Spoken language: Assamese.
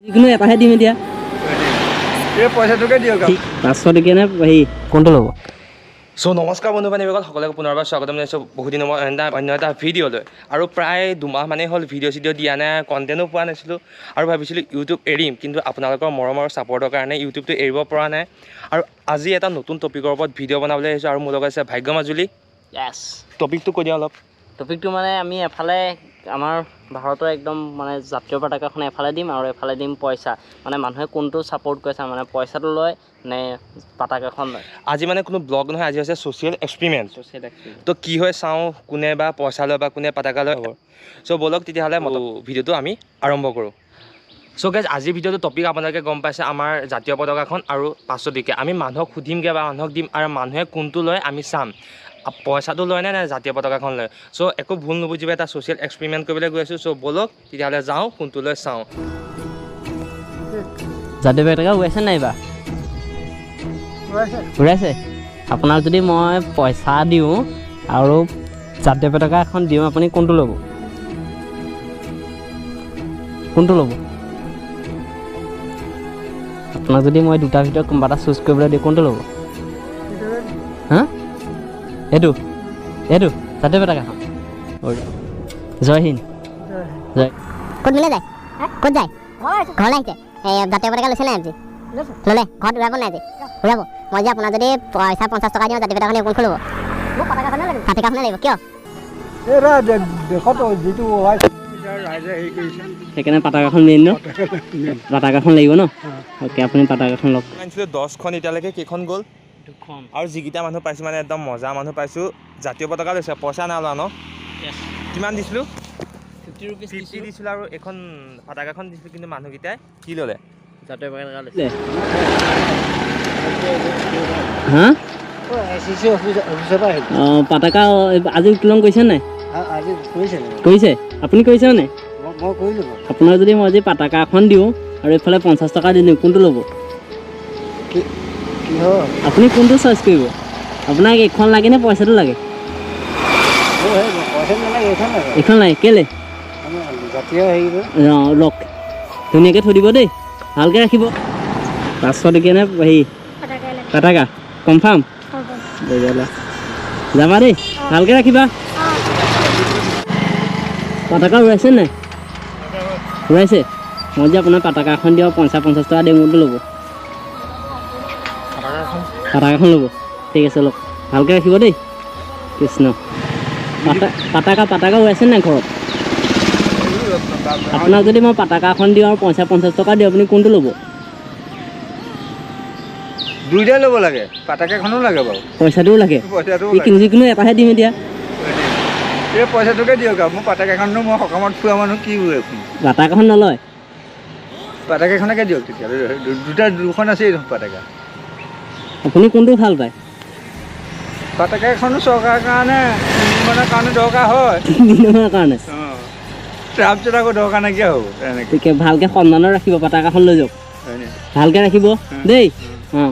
যিকোনো এটাহে দিম এতিয়া এই পইচাটোকে দিয়ক 500 টকীয়া নে হেৰি কোনটো ল'ব সো নমস্কাৰ বন্ধু বান্ধৱীসকল সকলোকে পুনৰবাৰ স্বাগতম জনাইছোঁ বহুত দিনৰ অন্য এটা ভিডিঅ'লৈ আৰু প্ৰায় দুমাহ মানেই হ'ল ভিডিঅ' দিয়া নাই কণ্টেণ্টো পোৱা নাছিলোঁ আৰু ভাবিছিলোঁ ইউটিউব এৰিম কিন্তু আপোনালোকৰ মৰম আৰু ছাপৰ্টৰ কাৰণে ইউটিউবটো এৰিব পৰা নাই আৰু আজি এটা নতুন টপিকৰ ওপৰত ভিডিঅ' বনাবলৈ আহিছোঁ আৰু মোৰ লগত আছে ভাগ্য মাজুলী য়েছ টপিকটো কৈ দিয়া অলপ টপিকটো মানে আমি এফালে আমাৰ ভাৰতৰ একদম মানে জাতীয় পতাকাখন এফালে দিম আৰু এফালে দিম পইচা মানে মানুহে কোনটো ছাপোৰ্ট কৰিছে মানে পইচাটো লয় নে পতাকাখন লয় আজি মানে কোনো ব্লগ নহয় আজি হৈছে ছ'চিয়েল এক্সপেৰিমেণ্ট তো কি হয় চাওঁ কোনে বা পইচা লয় বা কোনে পতাকা লয় চ' ব'লক তেতিয়াহ'লে ভিডিঅ'টো আমি আৰম্ভ কৰোঁ চ' গাইজ আজিৰ ভিডিঅ'টো টপিক আপোনালোকে গম পাইছে আমাৰ জাতীয় পতাকাখন আৰু 500 টকীয়া আমি মানুহক সুধিমগৈ বা মানুহক দিম আৰু মানুহে কোনটো লয় আমি চাম পইচাটো লয় নে জাতীয় পতাকাখন লয় চ' একো ভুল নুবুজিব এটা ছ'চিয়েল এক্সপেৰিমেণ্ট কৰিবলৈ গৈ আছোঁ চ' ব'লক তেতিয়াহ'লে যাওঁ কোনটো লৈ চাওঁ জাতীয় পতাকা উৰাইছে নাই বা উৰাইছে আপোনাক যদি মই পইচা দিওঁ আৰু জাতীয় পতাকা এখন দিওঁ আপুনি কোনটো ল'ব কোনটো ল'ব আপোনাক যদি মই দুটাৰ ভিতৰত কোনোবা এটা চুজ কৰিবলৈ দিওঁ কোনটো ল'ব হা এইটো এইটো জাতীয় পতাকাখন জয় হিন্দ জয় ক'ত মিলে যায় ক'ত যায় ঘৰলৈ আহিছে এই জাতীয় পতাকা লৈছে নাই আজি ল'লে ঘৰত উৰাব নাই আজি উৰাব মই যে আপোনাৰ যদি পইচা 50 টকা দিওঁ জাতীয় পতাকাখন কোনখন ল'ব মোক পতাকাখনে লাগিব কিয় দেশত যিটো ওলাইছে ৰাইজে হেৰি কৰিছে সেইকাৰণে পতাকাখন মেইন ন পতাকাখন লাগিব ন অ'কে আপুনি পতাকাখন লওক আনিছিলোঁ 10খন এতিয়ালৈকে কেইখন গ'ল আৰু যিকেইটা মানুহ পাইছোঁ মানে একদম মজা মানুহ পাইছোঁ জাতীয় পতাকা লৈছে পইচা নাই লোৱা ন কিমান দিছিলোঁ 50 দিছিলোঁ আৰু এখন পতাকাখন দিছিলোঁ কিন্তু মানুহকেইটাই কি ল'লে জাতীয় পতাকা লৈছে হা অঁ পতাকা আজি উত্তোলন কৰিছে নাই আজি কৰিছে কৰিছে আপুনি কৰিছে মানে মই কৰিলোঁ আপোনাৰ যদি মই আজি পতাকা এখন দিওঁ আৰু এইফালে 50 টকা দি দিওঁ কোনটো ল'ব কি হয় আপুনি কোনটো চইচ কৰিব আপোনাক এইখন লাগে নে পইচাটো লাগে পইচা নালাগে এইখন লাগে এইখন লাগে কেলৈ জাতীয় হেৰি অঁ লওক ধুনীয়াকৈ থৈ দিব দেই ভালকৈ ৰাখিব 500 টকীয়া নে হেৰি পতাকা কনফাৰ্ম যাবা দেই ভালকৈ ৰাখিবা পতাকা উৰাইছে নাই উৰাইছে মই যে আপোনাৰ পতাকা এখন দিওঁ 50 টকা দিওঁ কোনটো ল'ব পতাকাখন ল'ব ঠিক আছে লওক ভালকৈ ৰাখিব দেই কৃষ্ণ পতাকা উৰাইছে নাই ঘৰত আপোনাক যদি মই পতাকা এখন দিওঁ আৰু 50 টকা দিওঁ আপুনি কোনটো ল'ব দুইটাই ল'ব লাগে পতাকাখনো লাগে বাৰু পইচাটোও লাগে পইচাটো যিকোনো এটাহে দিম এতিয়া এই পইচাটোকে দিয়ক মোৰ পতাকাখনো মই সকামত ফুৰা মানুহ কি পতাকাখন নলয় পতাকাখনকে দিয়ক তেতিয়াহ'লে দুখন আছে পতাকা আপুনি কোনটো ভাল পায় পতাকাখনো চৰকাৰৰ কাৰণে নিৰ্মাণৰ কাৰণে দৰকাৰ হয় বিনিময়ৰ কাৰণে তাৰপিছত আকৌ দৰকাৰ নাইকিয়া হ'ব তেনেকৈ ভালকৈ সন্মানত ৰাখিব পতাকাখন লৈ যাওক ভালকৈ ৰাখিব দেই অঁ